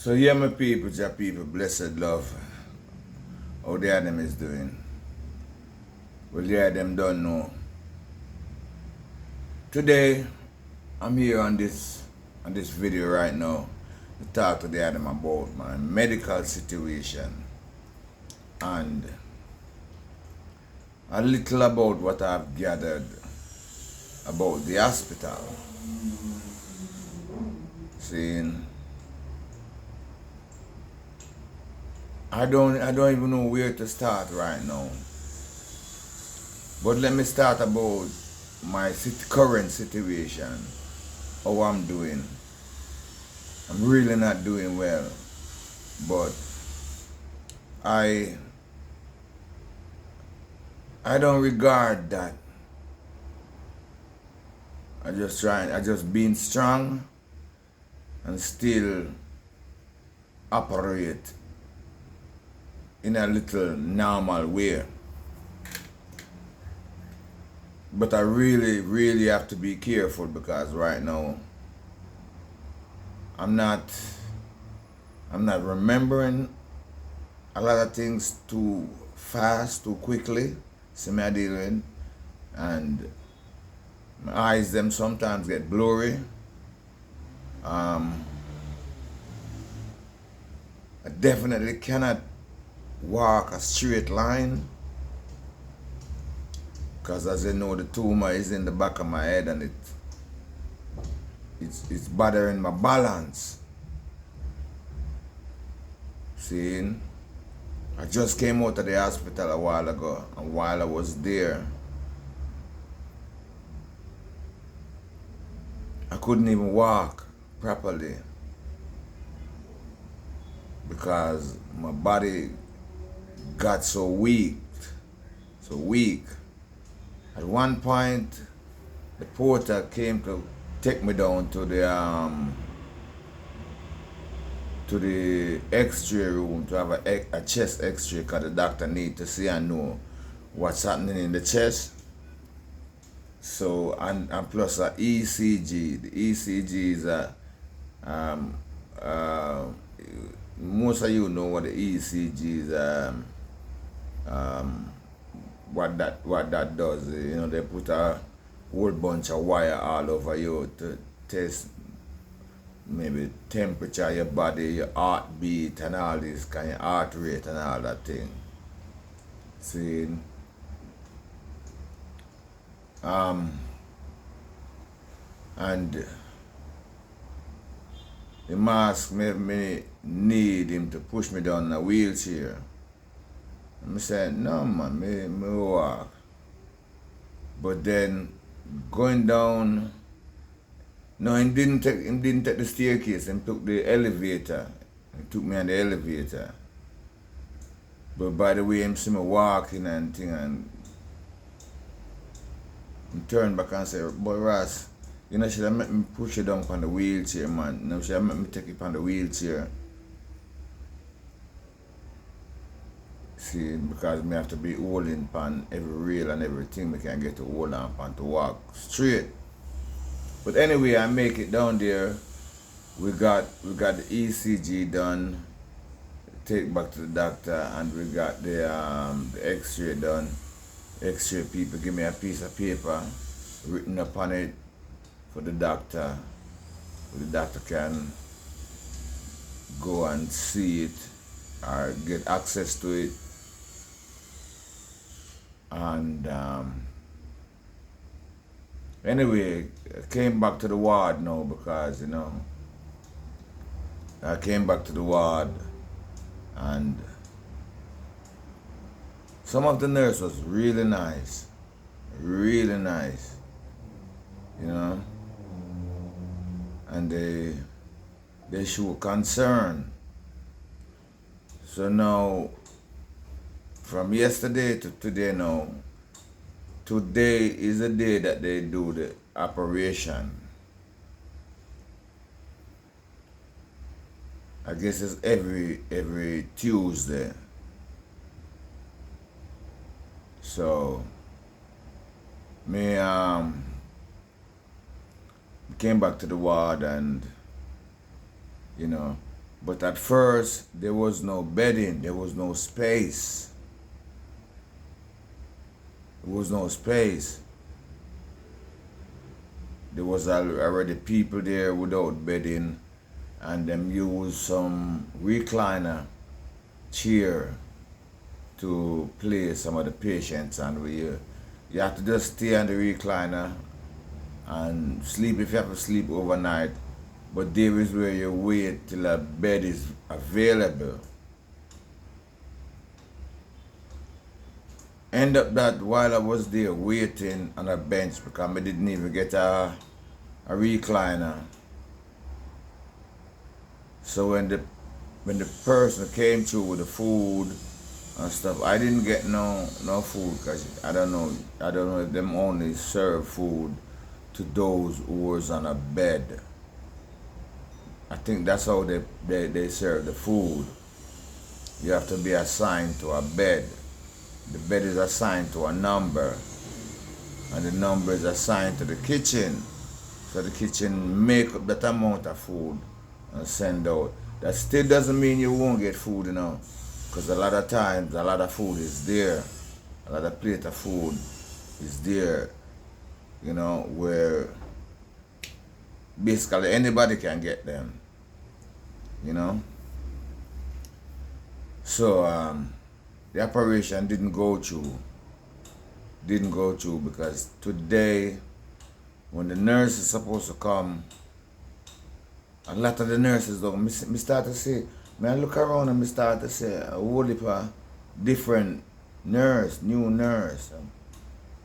So yeah, my people, your people, blessed love, how the them is doing. Well, yeah, them don't know. Today, I'm here on this video right now to talk to them about my medical situation and a little about what I've gathered about the hospital. Seeing, I don't even know where to start right now. But let me start about my current situation, how I'm doing. I'm really not doing well, but I I don't regard that. I just being strong and still operate in a little normal way. But I really, really have to be careful because right now I'm not I'm not remembering a lot of things too fast, too quickly. See me I dealing, and my eyes them sometimes get blurry. I definitely cannot walk a straight line because, as you know, the tumor is in the back of my head and it's bothering my balance. Seeing, I just came out of the hospital a while ago, and while I was there, I couldn't even walk properly because my body got so weak, so weak. At one point, the porter came to take me down to the X-ray room to have a chest X-ray because the doctor need to see and know what's happening in the chest. So and plus a ECG. The ECG is most of you know what the ECG is. What that does. You know, they put a whole bunch of wire all over you to test maybe temperature of your body, your heartbeat, and all this kind of heart rate and all that thing. See, and the mask made me need him to push me down in a wheelchair. And I said, no man, me walk. But then going down, no, he didn't take the staircase, he took the elevator. He took me on the elevator. But by the way, him see me walking and thing, and he turned back and said, boy Ross, you know, should have make me push you down on the wheelchair, man. You know, should have make me take you on the wheelchair. See, because me have to be holding pan every rail and everything, me can get to hold on pan to walk straight. But anyway, I make it down there. We got the ECG done, take back to the doctor, and we got the X-ray done. X-ray people give me a piece of paper written upon it for the doctor, so the doctor can go and see it or get access to it. And anyway, I came back to the ward now because, you know, I came back to the ward and some of the nurse was really nice, you know, and they show concern. So now, from yesterday to today now, today is the day that they do the operation. I guess it's every Tuesday. So me came back to the ward and, you know, But at first, there was no bedding, there was no space. There was no space. There was already people there without bedding, and them used some recliner chair to place some of the patients, and you have to just stay on the recliner and sleep if you have to sleep overnight. But there is where you wait till a bed is available. End up that while I was there waiting on a bench, because I didn't even get a recliner. So when the person came through with the food and stuff, I didn't get no food, because I don't know if them only serve food to those who was on a bed. I think that's how they serve the food. You have to be assigned to a bed. The bed is assigned to a number, and the number is assigned to the kitchen. So the kitchen make up that amount of food and send out. That still doesn't mean you won't get food, because a lot of times a lot of food is there. A lot of plate of food is there, where basically anybody can get them, So the operation didn't go through because today, when the nurse is supposed to come, a lot of the nurses though, me start to say, I look around and me start to say, a whole heap of different new nurse.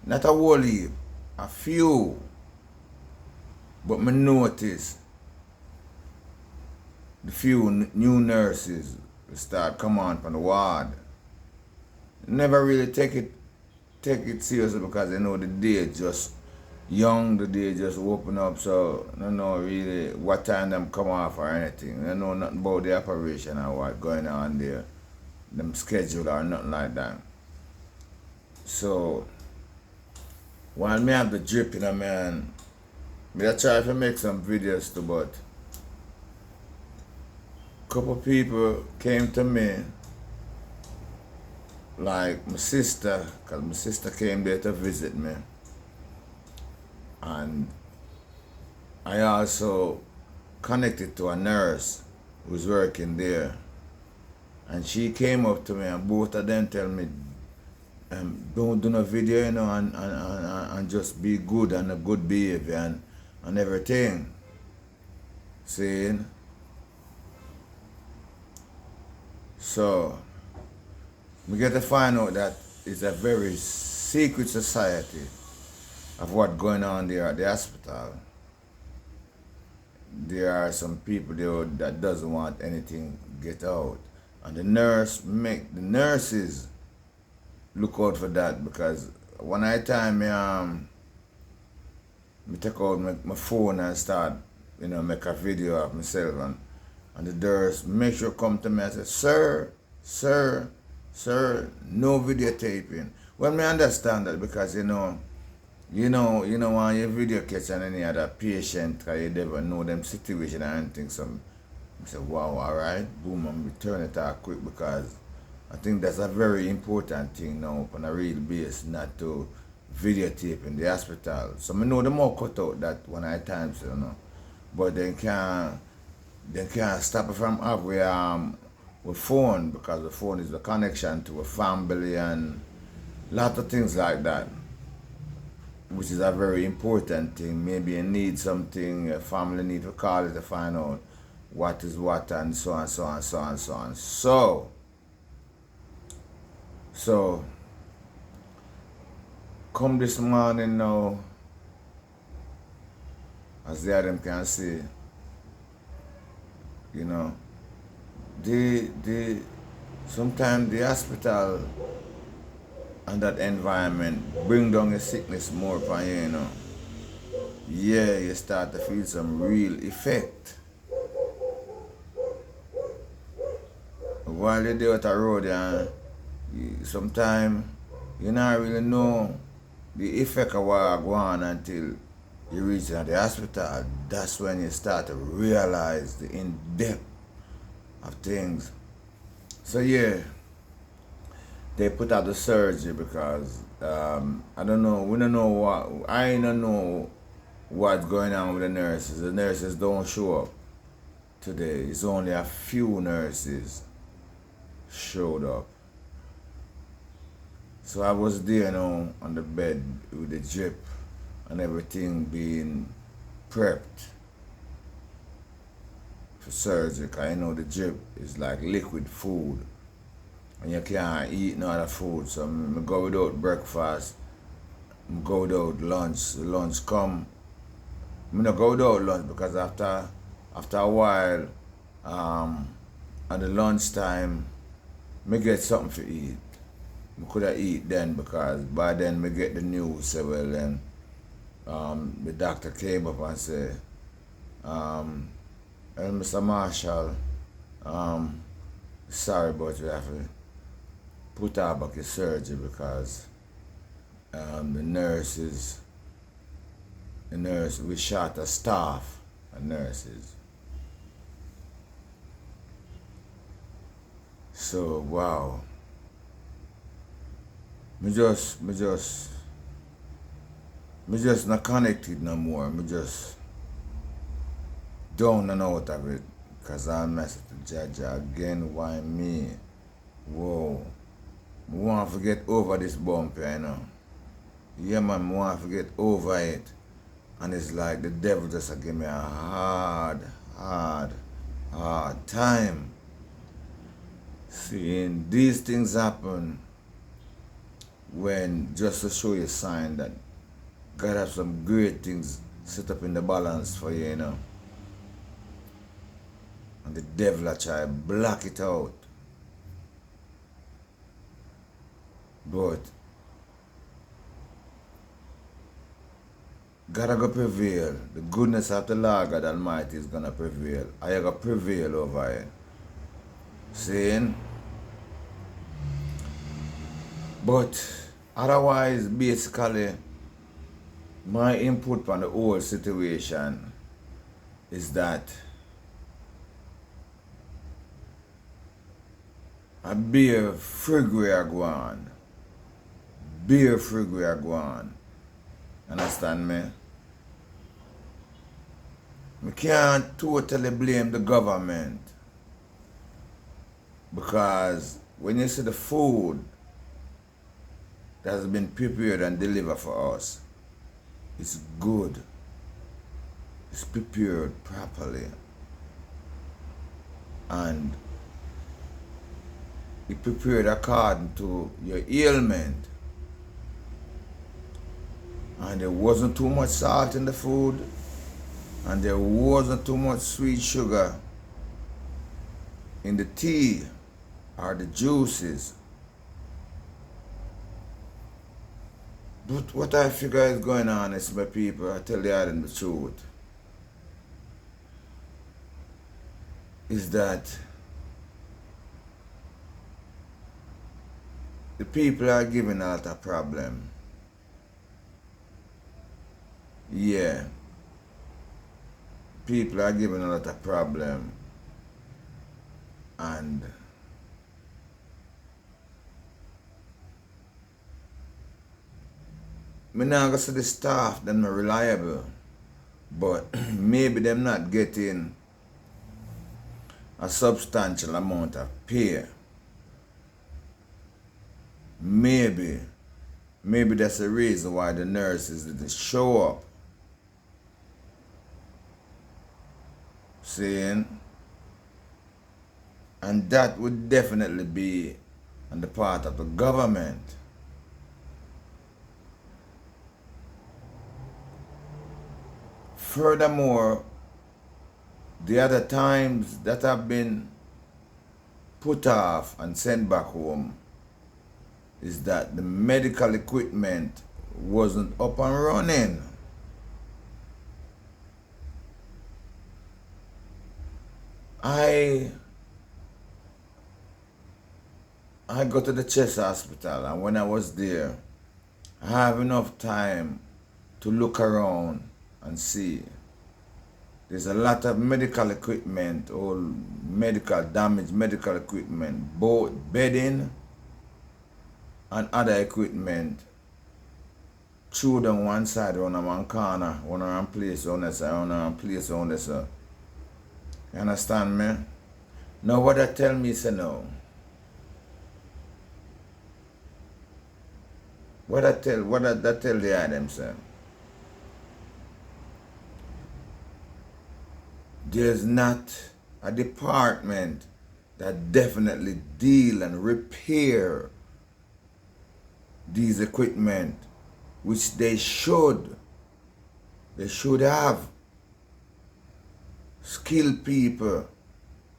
Not a whole heap, a few. But me notice the few new nurses start come on from the ward. Never really take it seriously, because they know the day just young, the day just open up, so they don't know really what time them come off or anything. They know nothing about the operation or what going on there, them schedule or nothing like that. So while me have the drip in a man, me I try to make some videos too, but couple people came to me, like my sister, because my sister came there to visit me. And I also connected to a nurse who's working there. And she came up to me, and both of them tell me, don't do no video, and just be good and a good behavior and everything. Saying, so we get to find out that it's a very secret society of what's going on there at the hospital. There are some people there that doesn't want anything get out, and the nurses look out for that, because one night time me take out my phone and start make a video of myself, and the nurse make sure come to me and say, sir, no videotaping. Well, me understand that, because when you video catch on any other patient, because you never know them situation or anything, so I say, wow, alright, boom, and we turn it out quick, because I think that's a very important thing now on a real base, not to videotape in the hospital. So I know them all cut out that one at times, but they can't stop it from up with phone, because the phone is the connection to a family and lot of things like that, which is a very important thing. Maybe you need something, a family need to call it to find out what is what, and so on, so on, so on, so on. So come this morning now, as the Adam can see, sometimes the hospital and that environment bring down your sickness more upon you, Yeah, you start to feel some real effect. While you're there at the road, sometimes you not really know the effect of what go on until you reach the hospital. That's when you start to realize the in-depth of things. So yeah, they put out the surgery because I don't know. We don't know what. I don't know what's going on with the nurses. The nurses don't show up today. It's only a few nurses showed up. So I was there, on the bed with the drip and everything being prepped for surgery. 'Cause the drip is like liquid food and you can't eat no other food. So I go without breakfast, I go without lunch. The lunch come. I not go without lunch because after a while, at the lunchtime, me get something to eat. I could have eat then because by then me get the news say well then the doctor came up and said, "Hey, Mr. Marshall, sorry but you have to put her back in surgery because the nurse we shot a staff and nurses." So wow. Me just not connected no more. Me just down and out of it. Cause I messed with the judge again. Why me? Whoa. I want to get over this bump, Yeah man, I want to get over it. And it's like the devil just give me a hard time. Seeing these things happen when just to show you a sign that God has some great things set up in the balance for you, And the devil I try to block it out. But God gonna prevail. The goodness of the Lord God Almighty is gonna prevail. I gonna prevail over it. Saying? But otherwise, basically, my input on the whole situation is that a beer frigway are going. Beer frigway are going. Understand me? We can't totally blame the government because when you see the food that has been prepared and delivered for us, it's good. It's prepared properly. And it prepared according to your ailment. And there wasn't too much salt in the food. And there wasn't too much sweet sugar in the tea or the juices. But what I figure is going on is, my people, I tell you the truth, is that the people are giving a lot of problem. Yeah. People are giving a lot of problem. And me now go see the staff, them not reliable. But maybe them not getting a substantial amount of pay. Maybe that's the reason why the nurses didn't show up. Seeing? And that would definitely be on the part of the government. Furthermore, the other times that have been put off and sent back home is that the medical equipment wasn't up and running. I go to the chest hospital, and when I was there, I have enough time to look around and see. There's a lot of medical equipment or medical damage, medical equipment, both bedding and other equipment. Through down one side, on one corner, one place on this side, one place on this side. You understand me? Now what that tell me say now? What that tell the eye them say? There's not a department that definitely deal and repair these equipment, which they should have skilled people,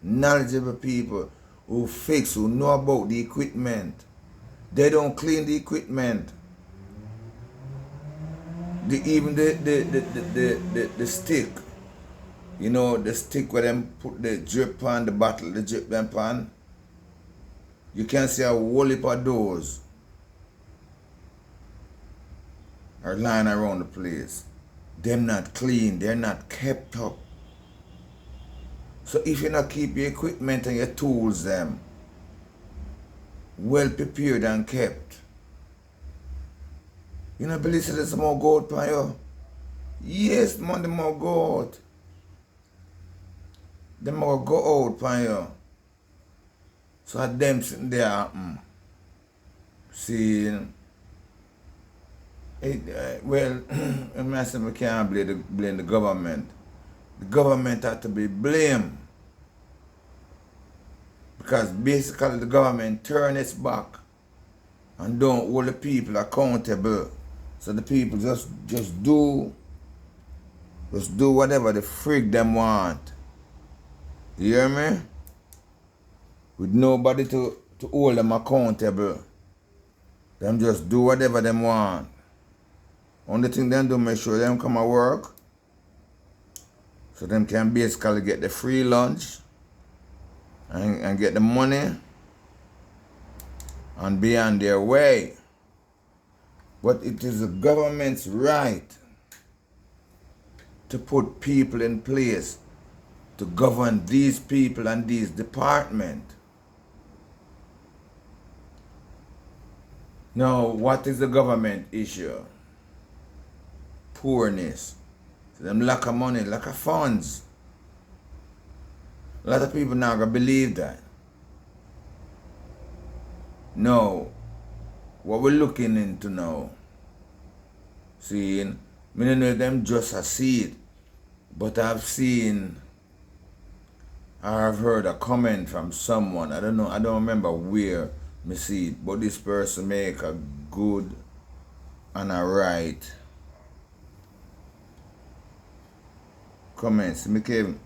knowledgeable people who fix, who know about the equipment. They don't clean the equipment. Even the stick, you know, the stick where them put the drip on the bottle, the drip them pan. You can see a whole heap of those are lying around the place. Them not clean, they're not kept up. So if you not keep your equipment and your tools them well prepared and kept, you know, believe there's more gold for you? Yes, man, the more gold. The more go out for you. So at them sitting there, see, well, I say we can't blame the government. The government had to be blamed. Because basically the government turn its back and don't hold the people accountable. So the people just do whatever the freak them want. You hear me? With nobody to hold them accountable. Them just do whatever them want. Only thing them do, make sure them come to work. So them can basically get the free lunch and get the money and be on their way. But it is the government's right to put people in place to govern these people and these departments. Now, what is the government issue? Poorness. So them lack of money, lack of funds. A lot of people now gonna believe that. No, what we're looking into now, seeing, I don't know if them just a see it, but I've heard a comment from someone, I don't know, I don't remember where me see it, but this person make a good and a right comments. Me came,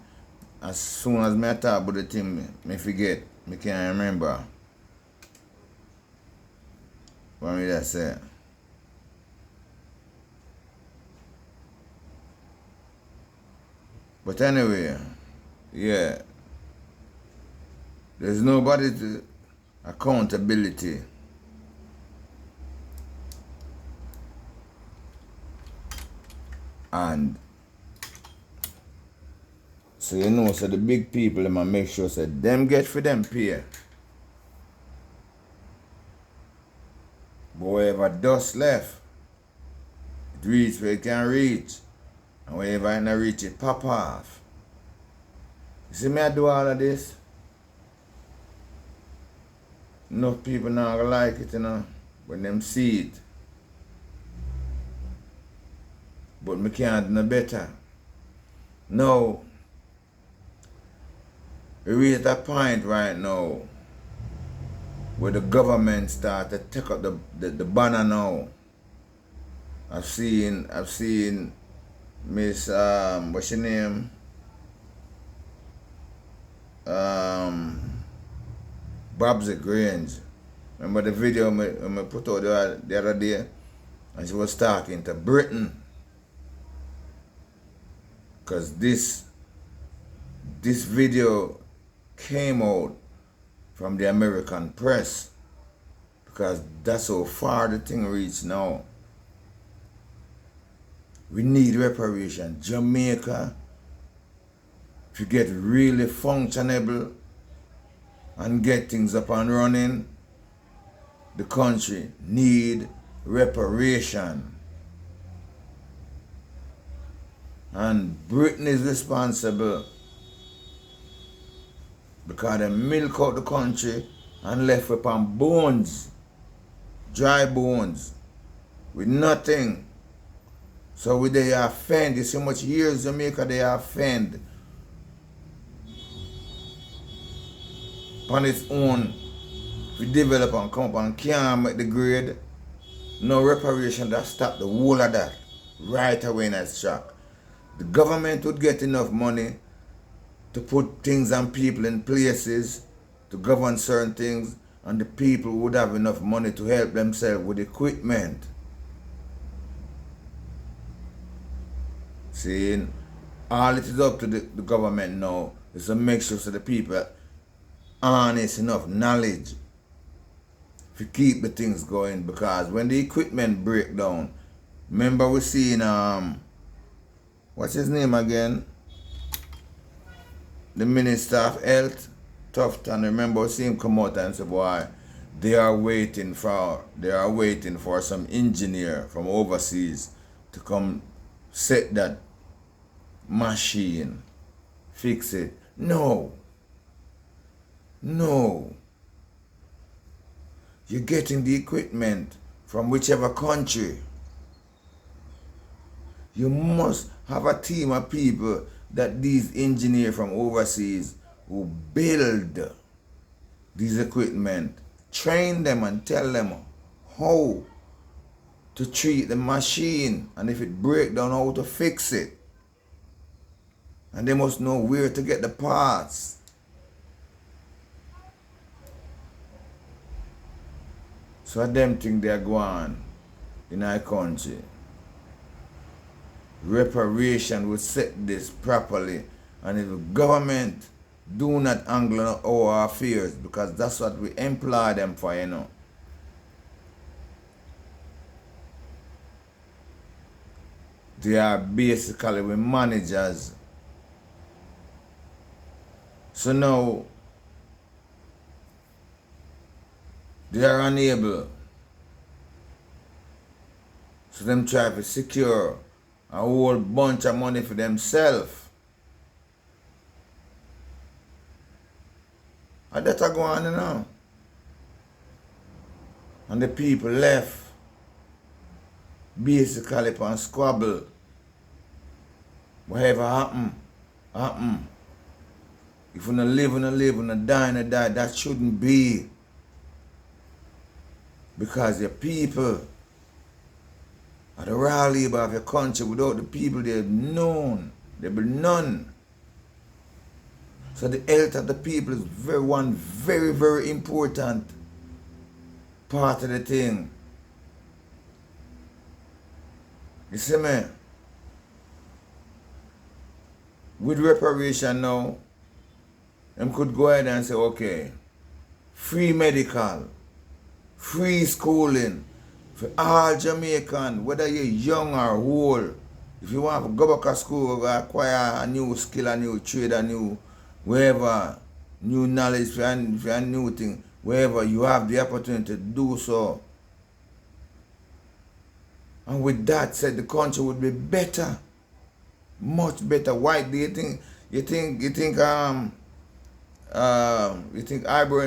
as soon as me talk about the thing, me forget, me can't remember what me that say. But anyway, yeah, there's nobody to accountability. And so you know, so the big people them a make sure say them get for them pay. But wherever dust left, it reach where it can reach. And wherever it not reach, it pop off. You see me I do all of this? Enough people not gonna like it, you know, when them see it. But me can't do no better. No. We reach a point right now where the government start to take up the banner now. I've seen Miss what's your name? Babsy Grange. Remember the video I put out the other day? And she was talking to Britain. Because this video came out from the American press. Because that's how far the thing reached now. We need reparation. Jamaica to get really functionable and get things up and running, the country need reparation. And Britain is responsible because they milk out the country and left upon bones, dry bones, with nothing. So with they offend, you see how much years Jamaica they offend on its own. We develop and come up and can't make the grade. No reparation that stop the whole of that right away in its track. The government would get enough money to put things and people in places to govern certain things, and the people would have enough money to help themselves with equipment. See, all it is up to the government now is to make sure so the people harness enough knowledge to keep the things going, because when the equipment break down, remember we seen what's his name again? The Minister of Health, Tufton. Remember we see him come out and say, boy, they are waiting for some engineer from overseas to come set that machine, fix it. No. You're getting the equipment from whichever country. You must have a team of people that these engineers from overseas who build these equipment, train them and tell them how to treat the machine, and if it breaks down, how to fix it. And they must know where to get the parts. So them think they're going in our country. Reparation will set this properly, and if the government do not angle our affairs, because that's what we employ them for, you know. They are basically we managers. So now they are unable. So them try to secure a whole bunch of money for themselves. And that's going on now. And the people left basically upon squabble. Whatever happen. If we don't live, we don't live, we don't die, we don't die. That shouldn't be. Because the people are the raw labor of your country. Without the people, they'll be none. So the health of the people is very, very important part of the thing. You see me? With reparation now, them could go ahead and say, okay, free medical, free schooling for all Jamaican, whether you're young or old. If you want to go back to school, acquire a new skill, a new trade, a new wherever, new knowledge for a new thing, wherever you have the opportunity to do so. And with that said, the country would be better, much better. Why do you think Ibrahim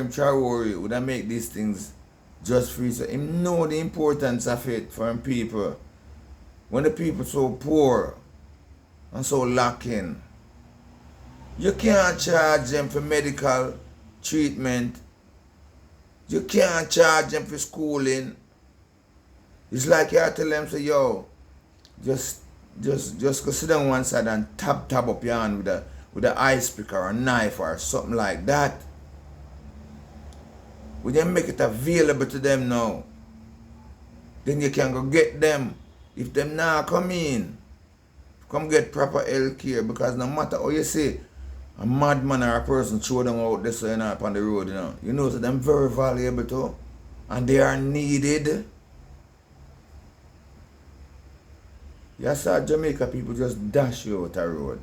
Traore would make these things just free? So him know the importance of it for him people. When the people so poor and so lacking, you can't charge them for medical treatment. You can't charge them for schooling. It's like you have to tell them, say, yo, just go sit down one side and tap up your hand with a ice pick or a knife or something like that. We then make it available to them now. Then you can go get them. If them now come in, come get proper health care, because no matter how you say, a madman or a person throw them out this way up on the road, you know, so them very valuable too. And they are needed. You saw Jamaica people just dash you out the road.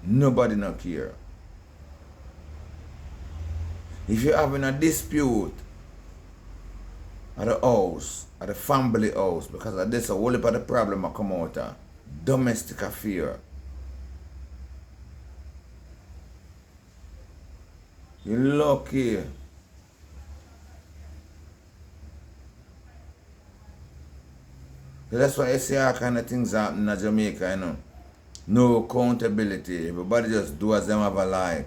Nobody not care. If you're having a dispute at the house, at the family house, because of this, a whole heap of the problem will come out of domestic affair. You're lucky. That's why I see all kind of things happen in Jamaica, you know. No accountability. Everybody just do as them have a like.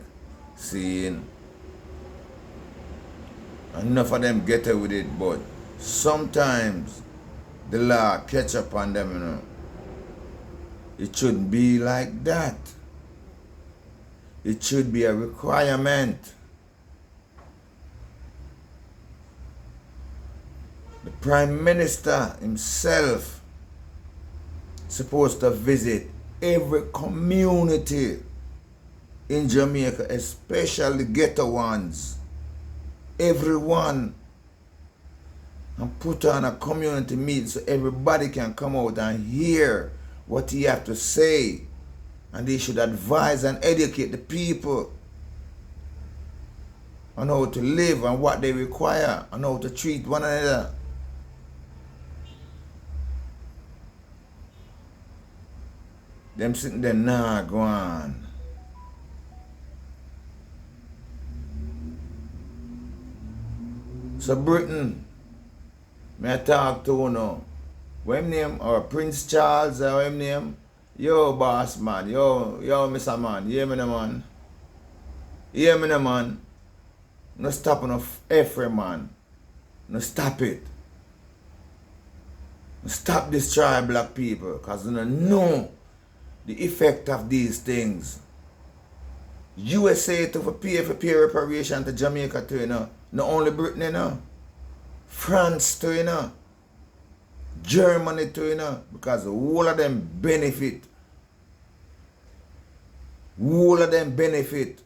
Seeing. Enough of them get away with it, but sometimes the law catch up on them, you know. It shouldn't be like that. It should be a requirement. The Prime Minister himself supposed to visit every community in Jamaica, especially ghetto ones. Everyone. And put on a community meeting so everybody can come out and hear what he have to say. And they should advise and educate the people on how to live and what they require and how to treat one another. Them sitting there, nah, go on. So Britain, may I talk to you now. What him name? Or Prince Charles or him name? Yo, boss man. Yo, Mr. Man. Hear me no man. Hear me no man. No stop no every man. No stop it. No stop destroy black people. Because you don't know the effect of these things. USA to pay reparation to Jamaica too, you know. Not only Britain, you know. France too, you know. Germany too, you know. Because all of them benefit. All of them benefit.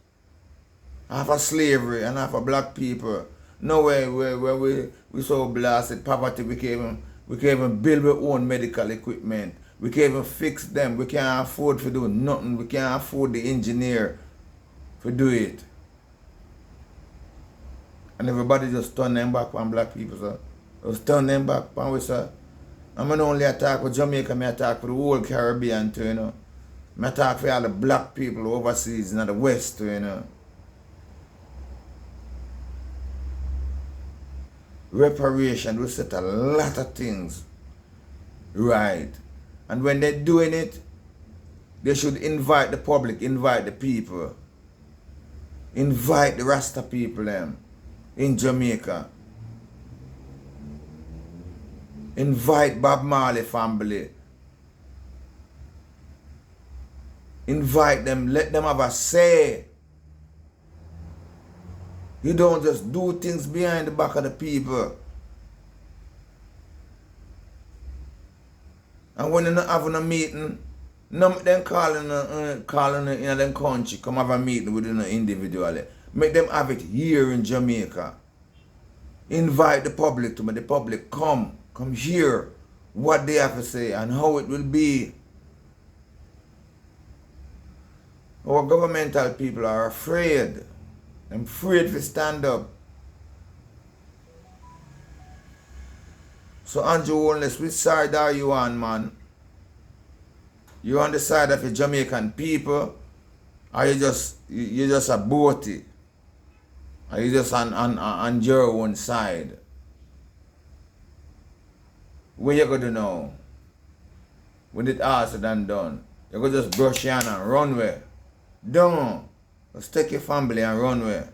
Half of slavery and half of black people. No way where we so blasted poverty we can't even build our own medical equipment. We can't even fix them. We can't afford to do nothing. We can't afford the engineer to do it. And everybody just turn them back on black people, sir. Just turn them back on we, sir. I'm not only attack with Jamaica, I attack for the whole Caribbean too, you know. I attack for all the black people overseas in the West too, you know. Reparation will set a lot of things right. And when they're doing it, they should invite the public, invite the people. Invite the Rasta people them in Jamaica. Invite Bob Marley family. Invite them, let them have a say. You don't just do things behind the back of the people. And when you're not having a meeting, no them calling in them country, come have a meeting with them individually. Make them have it here in Jamaica. Invite the public to me. The public come hear what they have to say and how it will be. Our governmental people are afraid. I'm afraid to stand up. So Andrew Holness, which side are you on, man? You on the side of the Jamaican people, or you just a boaty? Are you just on your own side? Where you gonna know? When it all said and done, you go just brush your hand and run away. Don't. Just take your family and run away.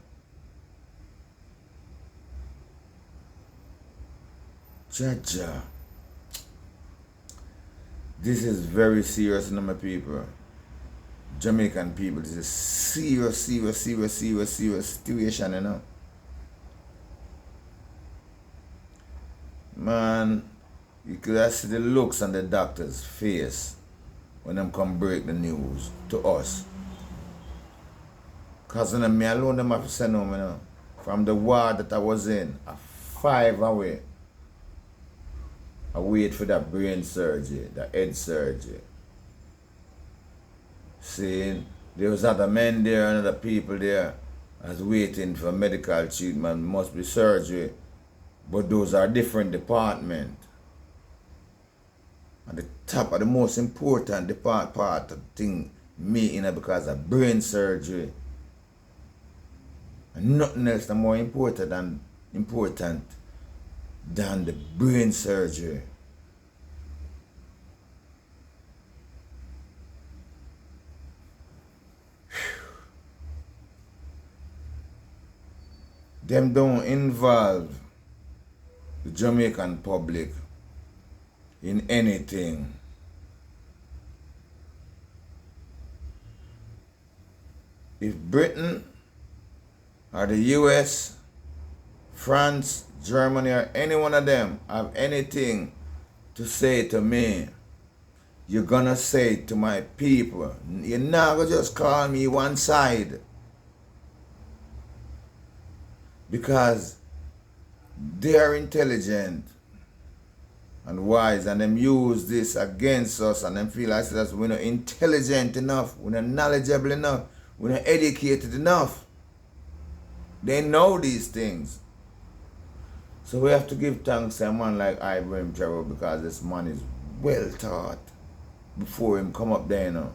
Jaja. This is very serious, my people. Jamaican people, this is serious situation, you know. Man, you could see the looks on the doctor's face when them come break the news to us. Because me alone, them have to send home, you know, from the ward that I was in, 5 away. I wait for that brain surgery, that head surgery. Seeing There was other men there and other people there as waiting for medical treatment, must be surgery. But those are different departments. And the top of the most important part of the thing, me in because of brain surgery. And nothing else is more important than the brain surgery. Them don't involve the Jamaican public in anything. If Britain or the US, France, Germany, or any one of them have anything to say to me, you're gonna say to my people. You're not gonna just call me one side. Because they are intelligent and wise, and them use this against us, and them feel like we're not intelligent enough, we're not knowledgeable enough, we're not educated enough. They know these things. So we have to give thanks to a man like Ibrahim Traore, because this man is well taught. Before him come up there, you know,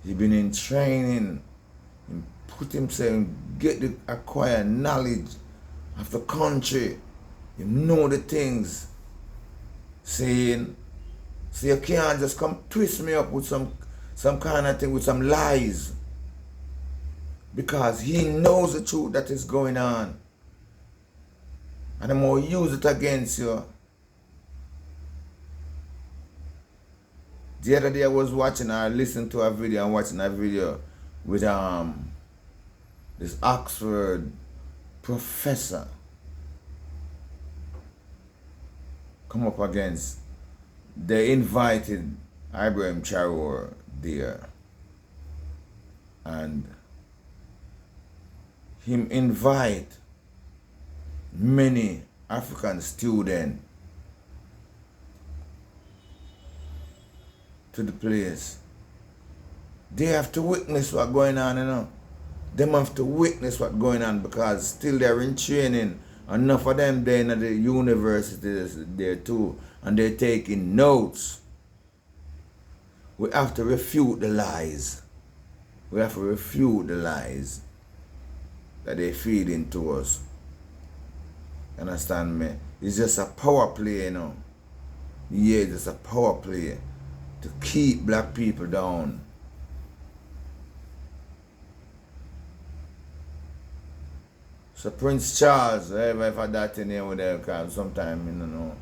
he been in training, he put himself, acquire knowledge of the country. You know the things. Saying, so you can't just come twist me up with some kind of thing, with some lies. Because he knows the truth that is going on. And the more use it against you. The other day I was listening to a video, with this Oxford professor come up against. They invited Ibrahim Traore there, and him invite many African students to the place. They have to witness what's going on, you know. Them have to witness what's going on, because still they're in training. Enough of them there in the universities there too, and they're taking notes. We have to refute the lies. We have to refute the lies that they feed into us. Understand me? It's just a power play, you know. Yeah, it's just a power play to keep black people down. So Prince Charles, if I that in here with them, because sometimes, you know.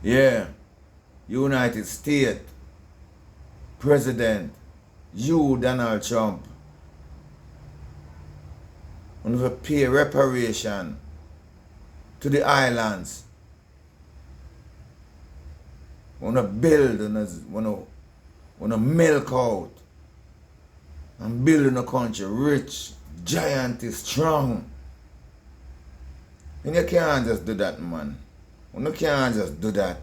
Yeah, United States President, you, Donald Trump, want to pay reparation to the islands. Want to build, want to milk out and build in a country rich, giant, is strong. And you can't just do that, man. You can't just do that.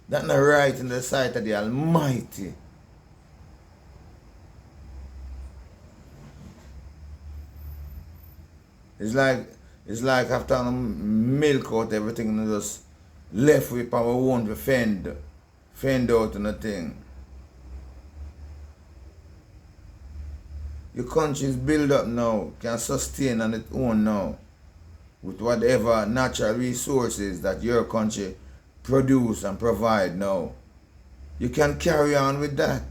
That's not right in the sight of the Almighty. It's like after I milk out everything and just left with our own to fend out and a thing. Your country is built up now, can sustain on its own now, with whatever natural resources that your country produce and provide now. You can carry on with that.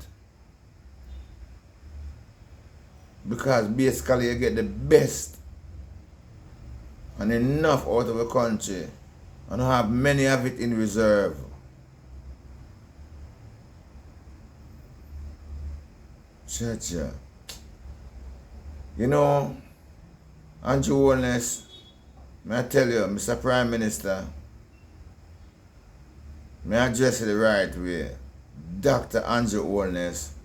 Because basically you get the best and enough out of a country and have many of it in reserve. Chacha. You know, Andrew Holness, may I tell you, Mr. Prime Minister, may I address it the right way. Dr. Andrew Holness,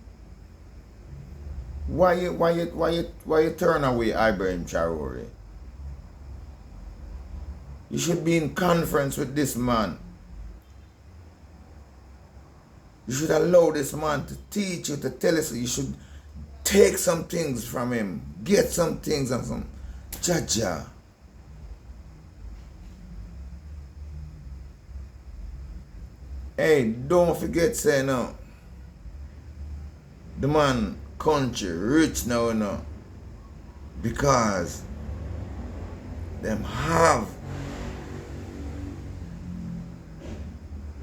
why you turn away Ibrahim Traore? You should be in conference with this man. You should allow this man to teach you, to tell you. So you should take some things from him. Get some things and some Jaja. Hey, don't forget say no. The man country rich now, because them have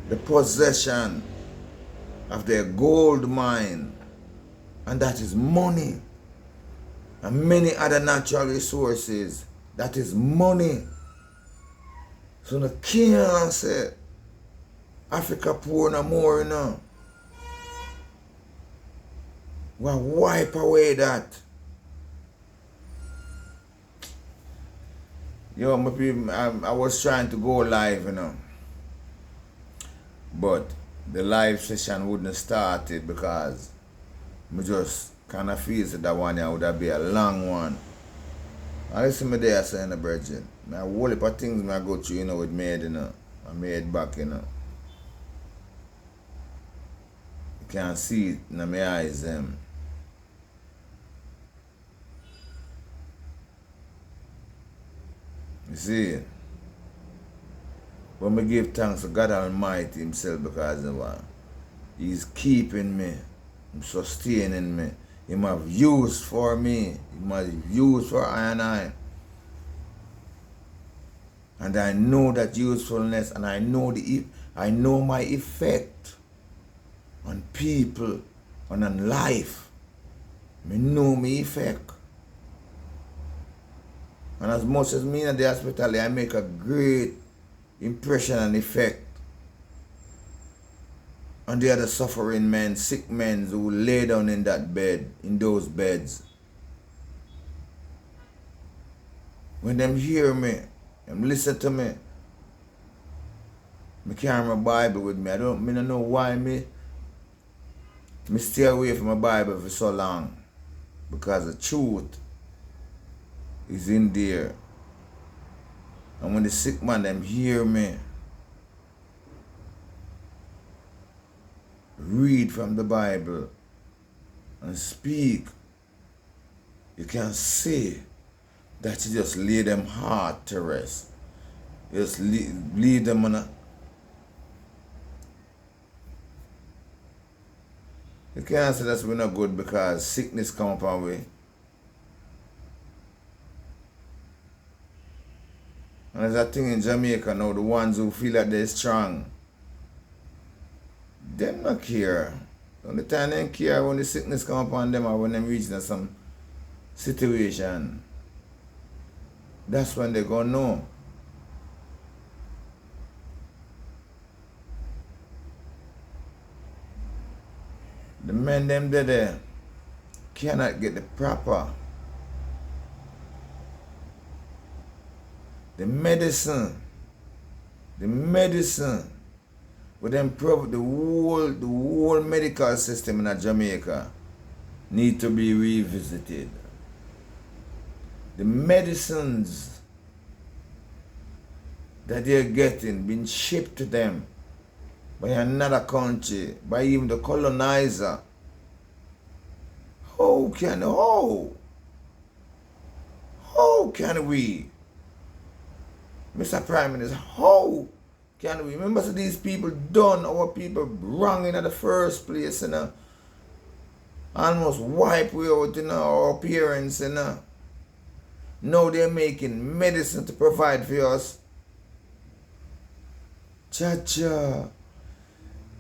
the possession of their gold mine, and that is money, and many other natural resources. That is money. So the can't say Africa poor no more, We'll wipe away that. Yo, my people, I was trying to go live, but the live session wouldn't have started because I just kind of feel that one would have been a long one. I listen me there saying the brethren. I whole heap of things I go through, with me head, I made back, You can't see it in my eyes, You see? But me give thanks to God Almighty himself because of what? He's keeping me, sustaining me. He have use for me. He have use for I and I. And I know that usefulness, and I know my effect on people and on life. I know my effect. And as much as me in the hospital, I make a great impression and effect on the other suffering men, sick men who lay down in that bed, in those beds. When them hear me, them listen to me, I carry my Bible with me. I don't know why me stay away from my Bible for so long. Because the truth is in there. And when the sick man them hear me read from the Bible and speak, you can see that you just lay them heart to rest. You just leave them on a... You can't say that's we're not good because sickness come upon we. And there's a thing in Jamaica now, the ones who feel that they're strong, them not care. The only time they care when the sickness come upon them or when they reach some situation. That's when they gonna know. The men them there cannot get the proper medicine with them the whole medical system in Jamaica need to be revisited. The medicines that they're getting been shipped to them by another country, by even the colonizer. How can we, Mr. Prime Minister, how can we? Remember so these people done our people wrong in the first place, almost wipe we out, our parents, Now they're making medicine to provide for us. Cha-cha.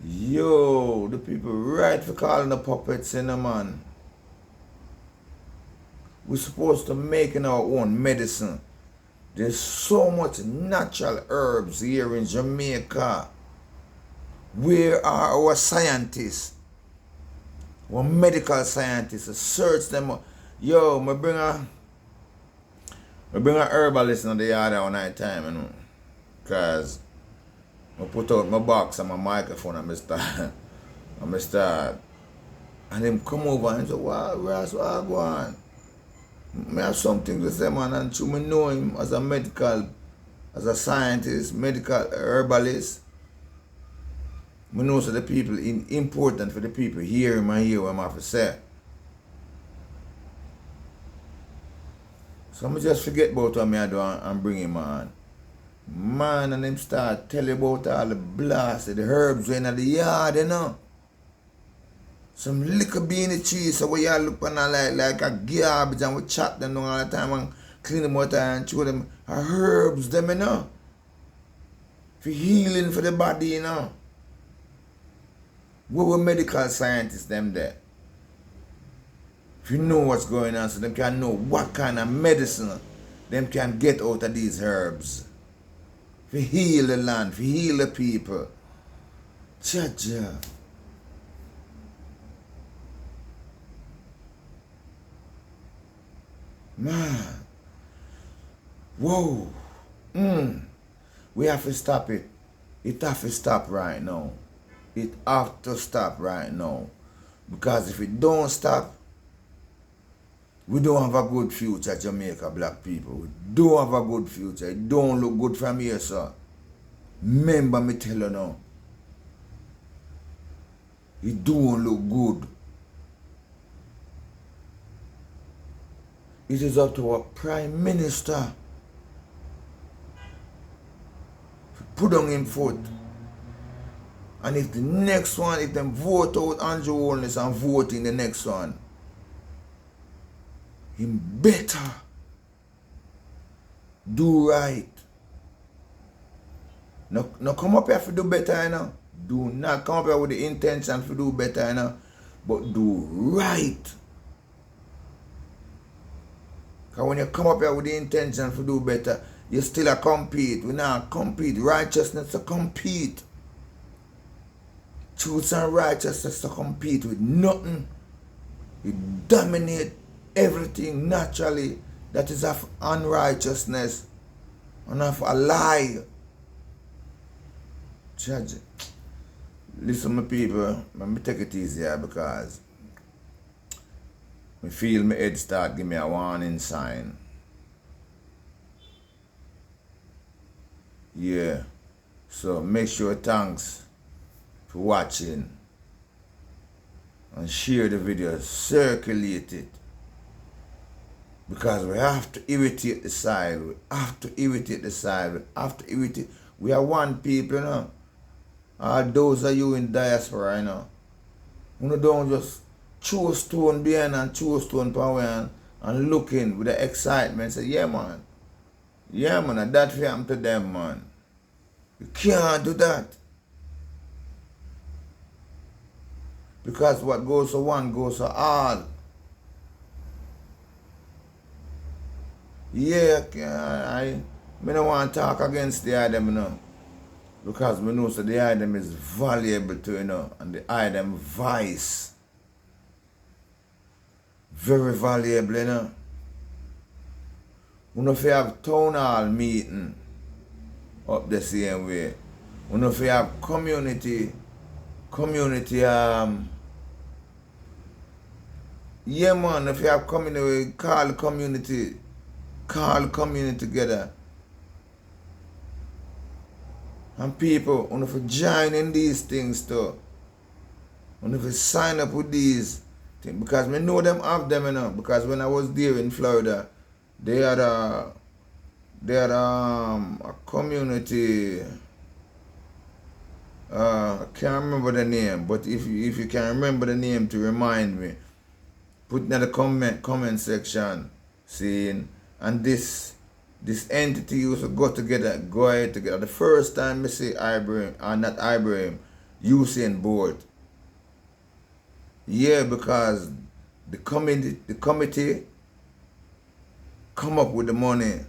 Yo, the people right for calling the puppets, man. We're supposed to make our own medicine. There's so much natural herbs here in Jamaica. Where are our scientists? Our medical scientists? Search them. Yo, I bring a herbalist in the yard at night time, Because I put out my box and my microphone and I start. And them come over and say, wow, Ross, what I go on? I have something to say, man, and to me know him as a scientist, medical herbalist. I know so the people important for the people hear him and hear what I have to say. So I just forget about what I do and bring him on. Man, and him start tell you about all the blasted herbs in the yard, you know. Some little beanie trees, so we all look on like a garbage and we chop them all the time and clean them out and chew them. Herbs, them, you know. For healing for the body, you know. We were medical scientists, them there. If you know what's going on, so them can know what kind of medicine them can get out of these herbs. For heal the land, for heal the people. Cha-cha. Man. Whoa. We have to stop it. It have to stop right now. It have to stop right now. Because if it don't stop, we don't have a good future, Jamaica black people. We don't have a good future. It don't look good from here, sir. Remember me tell you now. It don't look good. It is up to our Prime Minister to put on him foot. And if the next one, if them vote out Andrew Holness and vote in the next one, him better do right. No come up here to do better, you know. Do not come up here with the intention to do better, you know. But do right. Because when you come up here with the intention to do better, you still a compete. We not compete. Righteousness to compete. Truth and righteousness to compete with nothing. It dominate everything naturally that is of unrighteousness and of a lie. Judge. Listen, my people, let me take it easy here because I feel my head start give me a warning sign. Yeah. So make sure thanks for watching and share the video, circulate it. Because we have to irritate the side. We have to irritate the side. We have to irritate. We are one people, you know. All those of you in diaspora, you know. You don't just chew a stone behind and chew a stone power and looking with the excitement. Say, yeah, man. Yeah, man. And that will happen to them, man. You can't do that. Because what goes for one goes for all. Yeah, I don't want to talk against the item, you know. Because we know so the item is valuable to, you know, and the item vice. Very valuable, you know. We know if you have town hall meeting up the same way. We know if you have community, yeah, man, if you have community, call community together. And people, you have to join in these things too. You have to sign up with these things. Because we know them have them, you know. Because when I was there in Florida, they had a community, I can't remember the name, but if you can remember the name to remind me, put in the comment section, saying, and this entity used to go ahead together. The first time I say Ibrahim, or not Ibrahim, Usain Bolt. Yeah, because the committee come up with the money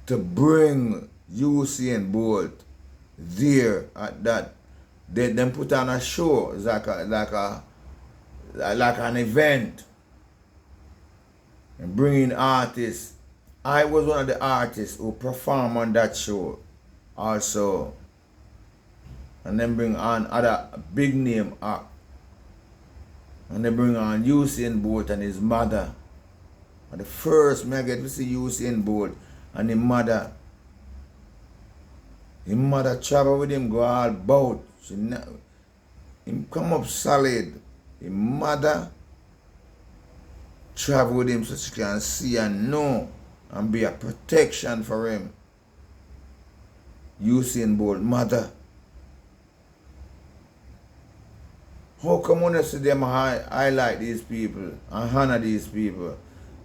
to bring Usain Bolt there at that. They then put on a show, it's like an event. And bringing artists. I was one of the artists who performed on that show also. And then bring on other big name act. And they bring on Usain Bolt and his mother. And the first me I get to see Usain Bolt and his mother. Him mother travel with him, go all bout. Him come up solid. Him mother travel with him so she can see and know and be a protection for him. Usain Bolt mother. How come when I see them highlight these people and honor these people?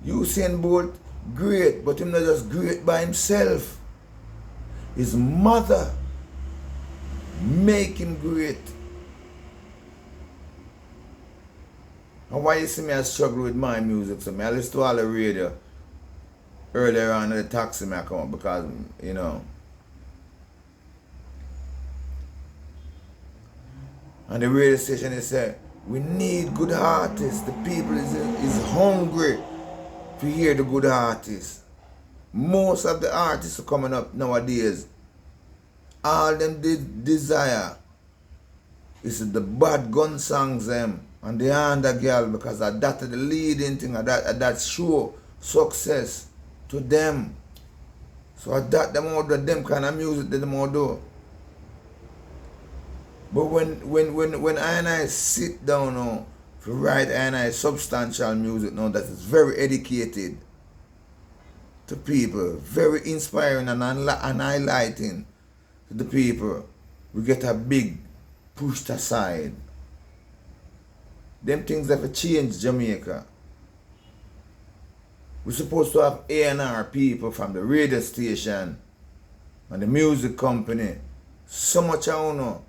Usain Bolt great, but him not just great by himself. His mother make him great. And why you see me I struggle with my music? So I listen to all the radio earlier on in the taxi I come up because, you know. And the radio station they say, we need good artists. The people is hungry to hear the good artists. Most of the artists are coming up nowadays, all them desire is the bad gun songs them and the under girl because that is the leading thing of that show success to them. So that them all do them kind of music that them all do. But when I sit down now to write I substantial music now that is very educated to people, very inspiring and highlighting to the people, we get a big pushed aside. Them things have changed Jamaica. We're supposed to have A&R people from the radio station and the music company. So much I don't know.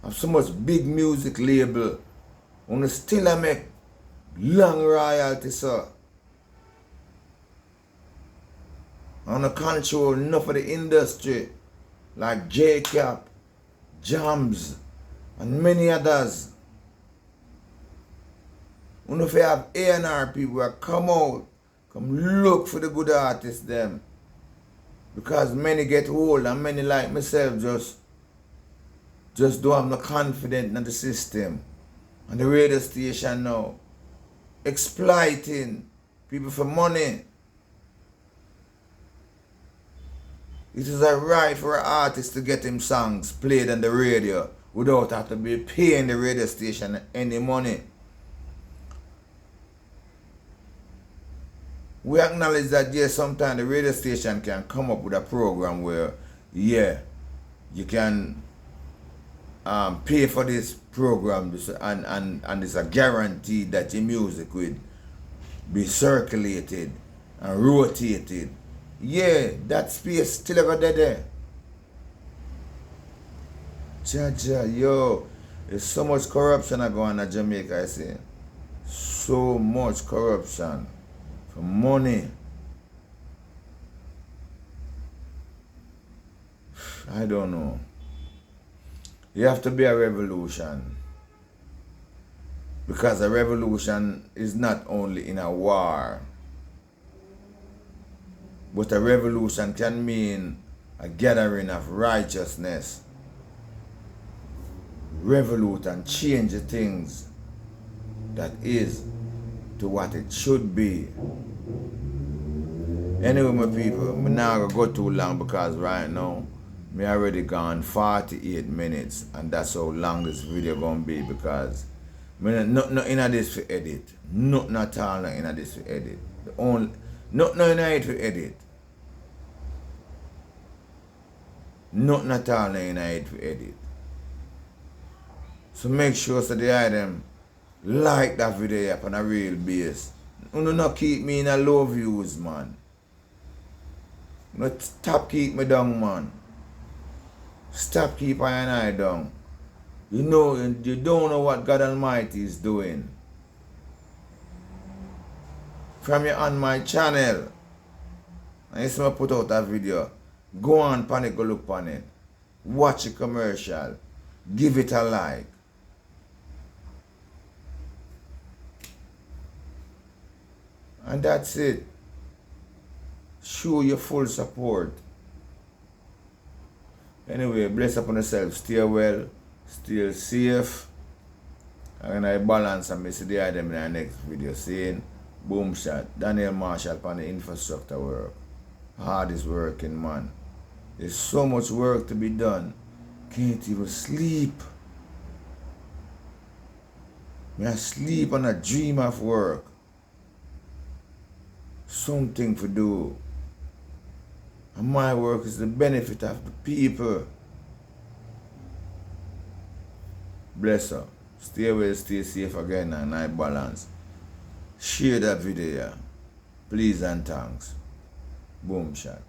Have so much big music label. And still I make long royalty, sir. And I control enough of the industry like J-Cap, Jams, and many others. And if you have A&R people that come out, come look for the good artists them. Because many get old and many like myself just don't have no confidence in the system. And the radio station now exploiting people for money. It is a right for an artist to get him songs played on the radio without having to be paying the radio station any money. We acknowledge that yes, sometimes the radio station can come up with a program where, yeah, you can pay for this program and it's a guarantee that your music will be circulated and rotated. Yeah, that space still ever there. Jaja, yo, there's so much corruption going on in Jamaica, I say. So much corruption for money. I don't know. You have to be a revolution. Because a revolution is not only in a war. But a revolution can mean a gathering of righteousness. Revolute and change the things that is to what it should be. Anyway, my people, I'm not going to go too long because right now, me already gone 48 minutes and that's how long this video going to be because nothing in this for edit. Nothing at all in this for edit. Nothing in it to edit. Nothing at all in it to edit. So make sure so the item like that video up on a real base. You not keep me in a low views, man. Not stop keep me down, man. Stop keep I down. You know, you don't know what God Almighty is doing. From you on my channel, and you see me put out a video, go on panic, go look on it. Watch a commercial. Give it a like. And that's it. Show your full support. Anyway, bless upon yourself. Stay well. Stay safe. And I balance and I see the item in the next video. Saying, boom shot. Daniel Marshall on the infrastructure work. Hardest working man. There's so much work to be done. Can't even sleep. I sleep and I dream of work. Something to do. And my work is the benefit of the people. Bless her. Stay well, stay safe again, and I balance. Share that video. Please and thanks. Boom shot.